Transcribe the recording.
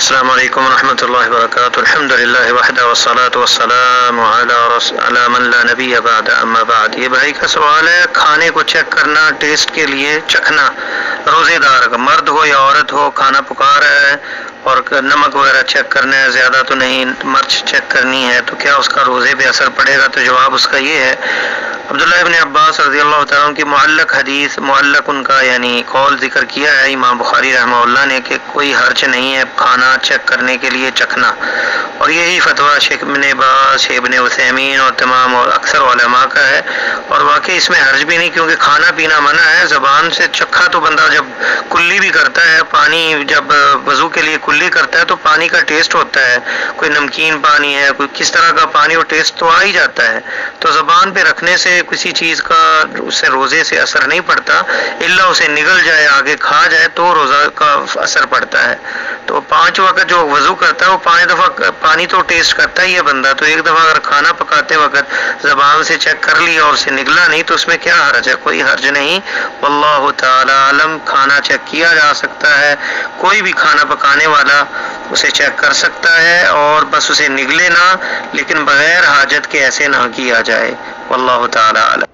السلام علیکم ورحمۃ اللہ وبرکاتہ۔ الحمدللہ وحدہ والصلاۃ والسلام علی من لا نبی بعد اما بعد۔ یہ بھائی کا سوال ہے، کھانے کو چیک کرنا، ٹیسٹ کے لیے چکھنا، روزے دار کا مرد ہو یا عورت ہو کھانا پکا رہا ہے اور نمک وغیرہ چیک کرنا ہے، زیادہ تو نہیں، مرچ چیک کرنی ہے، تو کیا اس کا روزے پہ اثر پڑے گا؟ تو جواب اس کا یہ ہے، عبداللہ ابن عباس رضی اللہ تعالیٰ عنہ کی معلق حدیث، معلق ان کا یعنی قول ذکر کیا ہے امام بخاری رحمہ اللہ نے کہ کوئی حرج نہیں ہے کھانا چیک کرنے کے لیے چکھنا، اور یہی فتویٰ شیخ ابن باز، شیخ ابن عثیمین اور تمام اور اکثر علماء کا ہے، اور واقعی اس میں حرج بھی نہیں، کیونکہ کھانا پینا منع ہے، زبان سے چکھا تو بندہ جب کلی بھی کرتا ہے، پانی جب وضو کے لیے کلی کرتا ہے تو پانی کا ٹیسٹ ہوتا ہے، کوئی نمکین پانی ہے، کوئی کس طرح کا پانی، اور ٹیسٹ تو آ ہی جاتا ہے، تو زبان پہ رکھنے سے کسی چیز کا اس سے روزے سے اثر نہیں پڑتا، الا اسے نگل جائے، آگے کھا جائے تو روزہ کا اثر پڑتا ہے۔ تو 5 وقت جو وضو کرتا ہے وہ 5 دفعہ پانی تو ٹیسٹ کرتا ہی ہے بندہ، تو ایک دفعہ اگر کھانا پکاتے وقت زبان سے چیک کر لیا اور اسے نگلا نہیں تو اس میں کیا حرج ہے؟ کوئی حرج نہیں، واللہ تعالی عالم۔ کھانا چیک کیا جا سکتا ہے، کوئی بھی کھانا پکانے والا اسے چیک کر سکتا ہے، اور بس اسے نگلے نہ، لیکن بغیر حاجت کے ایسے نہ کیا جائے، واللہ تعالی عالم۔